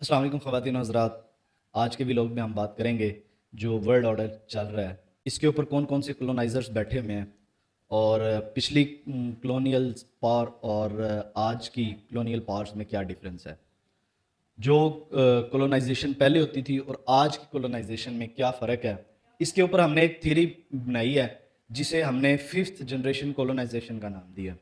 अस्सलाम वालेकुम ख़वातीन और हज़रात। आज के व्लॉग में हम बात करेंगे जो वर्ल्ड ऑर्डर चल रहा है, इसके ऊपर कौन कौन से कॉलोनाइज़र्स बैठे हुए हैं और पिछली कॉलोनियल पावर और आज की कॉलोनियल पावर्स में क्या डिफरेंस है। जो कॉलोनाइजेशन पहले होती थी और आज की कॉलोनाइजेशन में क्या फ़र्क है, इसके ऊपर हमने एक थ्योरी बनाई है जिसे हमने फिफ्थ जनरेशन कॉलोनाइजेशन का नाम दिया।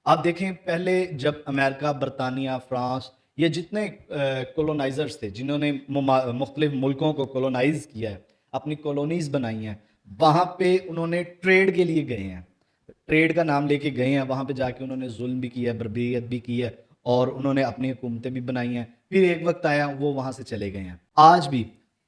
आप देखें, पहले जब अमेरिका, बरतानिया, फ्रांस, ये जितने कॉलोनाइजर्स थे जिन्होंने मुख्तलिफ मुल्कों को कॉलोनाइज किया है, अपनी कॉलोनीज बनाई हैं, वहाँ पे उन्होंने ट्रेड के लिए गए हैं, ट्रेड का नाम लेके गए हैं, वहाँ पे जाके उन्होंने जुल्म भी किया है, बर्बरियत भी की है और उन्होंने अपनी हुकूमतें भी बनाई हैं। फिर एक वक्त आया वो वहाँ से चले गए हैं। आज भी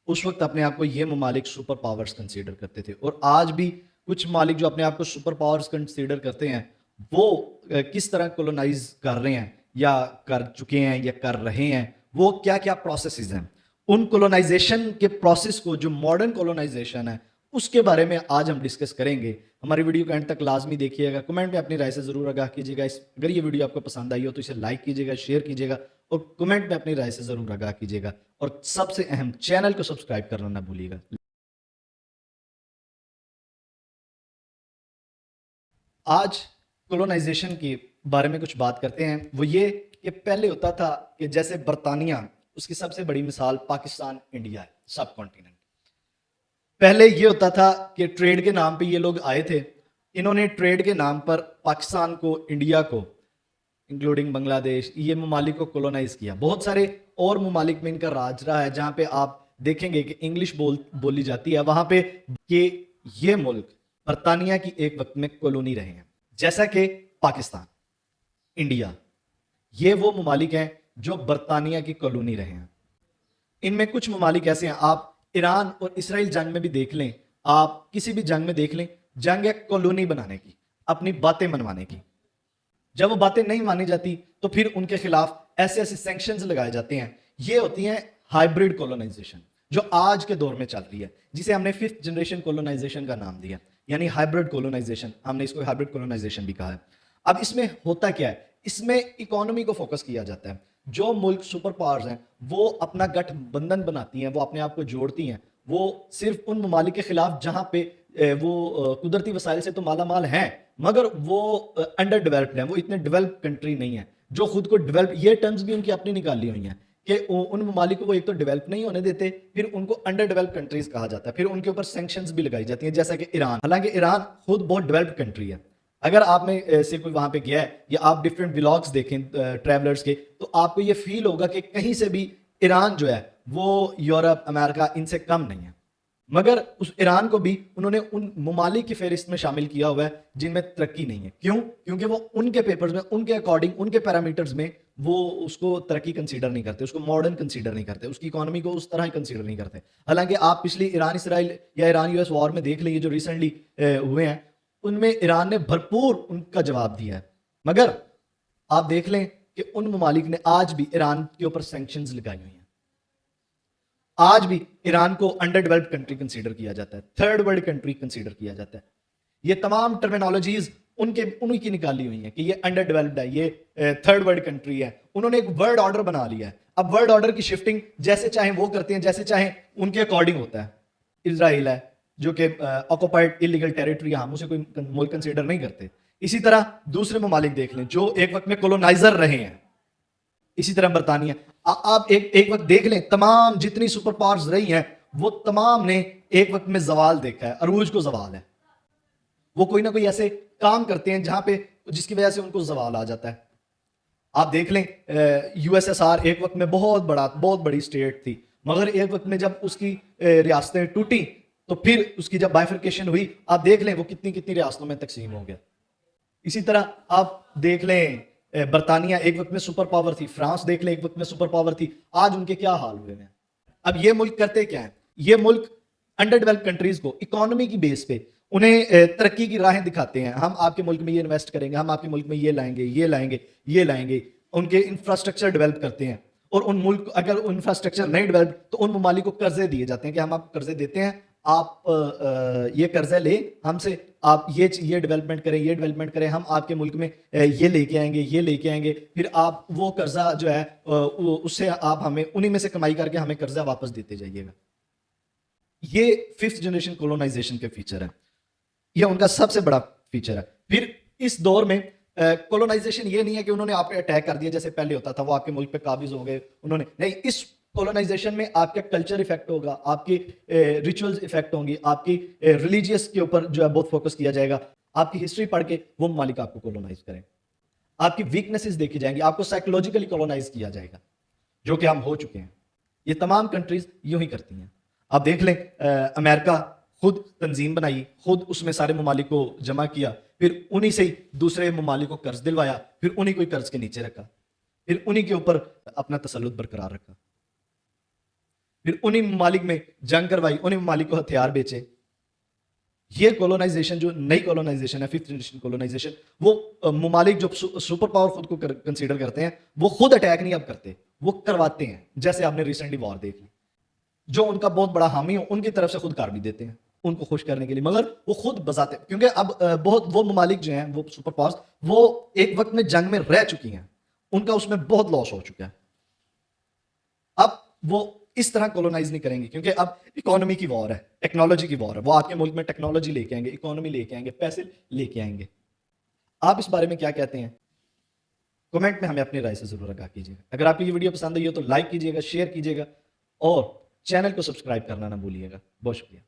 उस वक्त अपने आप को ये ममालिक सुपर पावर्स कंसीडर करते थे और आज भी कुछ ममालिक जो अपने आप को सुपर पावर्स कंसीडर करते हैं वो किस तरह कॉलोनाइज कर रहे हैं या कर चुके हैं या कर रहे हैं, वो क्या क्या प्रोसेसेस हैं, उन कॉलोनाइजेशन के प्रोसेस को जो मॉडर्न कॉलोनाइजेशन है उसके बारे में आज हम डिस्कस करेंगे। हमारी वीडियो को एंड तक लाजमी देखिएगा, कमेंट में अपनी राय से ज़रूर आगाह कीजिएगा। अगर ये वीडियो आपको पसंद आई हो तो इसे लाइक कीजिएगा, शेयर कीजिएगा और कमेंट में अपनी राय से ज़रूर आगाह कीजिएगा और सबसे अहम, चैनल को सब्सक्राइब करना ना भूलिएगा। आज कॉलोनाइजेशन के बारे में कुछ बात करते हैं। वो ये कि पहले होता था कि जैसे बरतानिया, उसकी सबसे बड़ी मिसाल पाकिस्तान, इंडिया है, सब कॉन्टिनेंट। पहले ये होता था कि ट्रेड के नाम पे ये लोग आए थे, इन्होंने ट्रेड के नाम पर पाकिस्तान को, इंडिया को, इंक्लूडिंग बांग्लादेश, ये ममालिक को कॉलोनाइज किया। बहुत सारे और ममालिक में इनका राज रहा है जहाँ पे आप देखेंगे कि इंग्लिश बोली जाती है वहाँ पे, कि ये मुल्क बरतानिया की एक वक्त में कॉलोनी रहे हैं, जैसा कि पाकिस्तान, इंडिया, ये वो ममालिक हैं जो बरतानिया की कॉलोनी रहे हैं। इनमें कुछ ममालिक ऐसे हैं, आप ईरान और इसराइल जंग में भी देख लें, आप किसी भी जंग में देख लें, जंग है कॉलोनी बनाने की, अपनी बातें मनवाने की। जब वो बातें नहीं मानी जाती तो फिर उनके खिलाफ ऐसे ऐसे सैंक्शंस लगाए जाते हैं। ये होती हैं हाइब्रिड कॉलोनाइजेशन, जो आज के दौर में चल रही है, जिसे हमने फिफ्थ जनरेशन कॉलोनाइजेशन का नाम दिया, यानी हाइब्रिड कॉलोनाइजेशन। हमने इसको हाइब्रिड कॉलोनाइजेशन भी कहा है। अब इसमें होता क्या है, इसमें इकोनॉमी को फोकस किया जाता है। जो मुल्क सुपर पावर्स हैं वो अपना गठबंधन बनाती हैं, वो अपने आप को जोड़ती हैं, वो सिर्फ उन ममालिक के खिलाफ जहाँ पे वो कुदरती वसाइल से तो माला माल हैं मगर वो अंडर डेवलप्ड हैं, वो इतने डेवलप कंट्री नहीं है जो खुद को डेवलप, ये टर्म्स भी उनकी अपनी निकाली हुई हैं कि उन ममालिक को वो एक तो डेवलप नहीं होने देते, फिर उनको अंडर डेवलप कंट्रीज कहा जाता है, फिर उनके ऊपर सैंक्शंस भी लगाई जाती हैं, जैसा कि ईरान। हालांकि ईरान खुद बहुत डेवलप्ड कंट्री है। अगर आप में से कोई वहां पे गया है या आप डिफरेंट व्लॉग्स देखें ट्रैवलर्स के, तो आपको ये फील होगा कि कहीं से भी ईरान जो है वो यूरोप, अमेरिका, इनसे कम नहीं है। मगर उस ईरान को भी उन्होंने उन ममालिक की फहरिस्त में शामिल किया हुआ है जिनमें तरक्की नहीं है। क्यों? क्योंकि वो उनके पेपर्स में, उनके अकॉर्डिंग, उनके पैरामीटर्स में वो उसको तरक्की कंसीडर नहीं करते, उसको मॉडर्न कंसीडर नहीं करते, उसकी इकोनॉमी को उस तरह ही कंसीडर नहीं करते। हालांकि आप पिछली ईरान इसराइल या ईरान यूएस वॉर में देख लीजिए जो रिसेंटली हुए हैं, उनमें ईरान ने भरपूर उनका जवाब दिया है। मगर आप देख लें कि उन ममालिक ने आज भी ईरान के ऊपर सैंक्शंस लगाई हुई हैं। आज भी ईरान को अंडर डेवलप्ड कंट्री कंसीडर किया जाता है, थर्ड वर्ल्ड कंट्री कंसीडर किया जाता है। ये तमाम टर्मिनोलॉजीज उन्हीं की निकाली हुई हैं कि ये अंडर डेवलप्ड है, ये थर्ड वर्ल्ड कंट्री है। उन्होंने एक वर्ल्ड ऑर्डर बना लिया है। अब वर्ल्ड ऑर्डर की शिफ्टिंग जैसे चाहे वो करते हैं, जैसे चाहे उनके अकॉर्डिंग होता है। इसराइल है जो कि ऑक्युपाइड इलीगल टेरिटरी, हम उसे कोई मुल्क कंसीडर नहीं करते। इसी तरह दूसरे ममालिक देख लें जो एक वक्त में कॉलोनाइजर रहे हैं, इसी तरह बरतानिया। आप एक वक्त देख लें, तमाम जितनी सुपर पावर्स रही हैं वो तमाम ने एक वक्त में जवाल देखा है, अरूज को जवाल है। वो कोई ना कोई ऐसे काम करते हैं जहां पे जिसकी वजह से उनको जवाल आ जाता है। आप देख लें, यूएसएसआर एक वक्त में बहुत बड़ी स्टेट थी, मगर एक वक्त में जब उसकी रियासतें टूटी तो फिर उसकी जब बाइफर्केशन हुई, आप देख लें वो कितनी कितनी रियासतों में तकसीम हो गया। इसी तरह आप देख लें, बरतानिया एक वक्त में सुपर पावर थी, फ्रांस देख लें एक वक्त में सुपर पावर थी, आज उनके क्या हाल हुए हैं। अब ये मुल्क करते क्या है, ये मुल्क अंडर डेवलप्ड कंट्रीज को इकोनॉमी की बेस पे उन्हें तरक्की की राहें दिखाते हैं। हम आपके मुल्क में ये इन्वेस्ट करेंगे, हम आपके मुल्क में ये लाएंगे, ये लाएंगे, ये लाएंगे। उनके इंफ्रास्ट्रक्चर डेवलप करते हैं और उन मुल्क, अगर इंफ्रास्ट्रक्चर नहीं डेवलप तो उन ममालिक को कर्जे दिए जाते हैं कि हम आपको कर्जे देते हैं, آپ یہ قرضہ لے ہم سے, آپ یہ ڈیولپمنٹ کریں, ہم آپ کے ملک میں یہ لے کے آئیں گے, پھر آپ وہ قرضہ جو ہے اس سے آپ ہمیں انہی میں سے کمائی کر کے ہمیں قرضہ واپس دیتے جائیے گا. یہ 5th جنریشن کولونائزیشن کے فیچر ہے, یہ ان کا سب سے بڑا فیچر ہے. پھر اس دور میں کولونائزیشن یہ نہیں ہے کہ انہوں نے آپ پہ اٹیک کر دیا جیسے پہلے ہوتا تھا, وہ آپ کے ملک پہ قابض ہو گئے انہوں نے, نہیں, اس کولونائزیشن میں آپ کا کلچر افیکٹ ہوگا, آپ کی ریچولز افیکٹ ہوں گی, آپ کی ریلیجیس کے اوپر جو ہے بہت فوکس کیا جائے گا. آپ کی ہسٹری پڑھ کے وہ ممالک آپ کو کولونائز کریں, آپ کی ویکنیسز دیکھی جائیں گی, آپ کو سائیکولوجیکلی کولونائز کیا جائے گا, جو کہ ہم ہو چکے ہیں. یہ تمام کنٹریز یوں ہی کرتی ہیں. آپ دیکھ لیں امریکہ خود تنظیم بنائی, خود اس میں سارے ممالک کو جمع کیا, پھر انہی سے دوسرے ممالک کو قرض دلوایا, پھر انہی کو قرض کے نیچے رکھا, پھر انہی کے اوپر اپنا تسلط برقرار رکھا, پھر انہی ممالک میں جنگ کروائی, انہی ممالک کو ہتھیار بیچے. یہ کولونائزیشن جو نئی کولونائزیشن ہے, 5th جنریشن کولونائزیشن, وہ ممالک جو سپر پاور خود کو کنسیڈر کرتے ہیں وہ خود اٹیک نہیں اب کرتے, وہ کرواتے ہیں. جیسے آپ نے ریسنٹلی وار دیکھ لی, جو ان کا بہت بڑا حامی ہو ان کی طرف سے خود کار بھی دیتے ہیں ان کو خوش کرنے کے لیے, مگر وہ خود بذاتے, کیونکہ اب بہت وہ ممالک جو ہیں وہ سپر پاورز وہ ایک وقت میں جنگ میں رہ چکی ہیں, ان کا اس میں بہت لاس ہو چکا ہے. اب وہ اس طرح کولونائز نہیں کریں گے, کیونکہ اب اکانومی کی وار ہے, ٹیکنالوجی کی وار ہے. وہ آپ کے ملک میں ٹیکنالوجی لے کے آئیں گے, اکانومی لے کے آئیں گے, پیسے لے کے آئیں گے. آپ اس بارے میں کیا کہتے ہیں؟ کمنٹ میں ہمیں اپنی رائے سے ضرور آگاہ کیجیے گا. اگر آپ کو یہ ویڈیو پسند آئی ہو تو لائک کیجیے گا, شیئر کیجیے گا, اور چینل کو سبسکرائب کرنا نہ بھولیے گا. بہت شکریہ.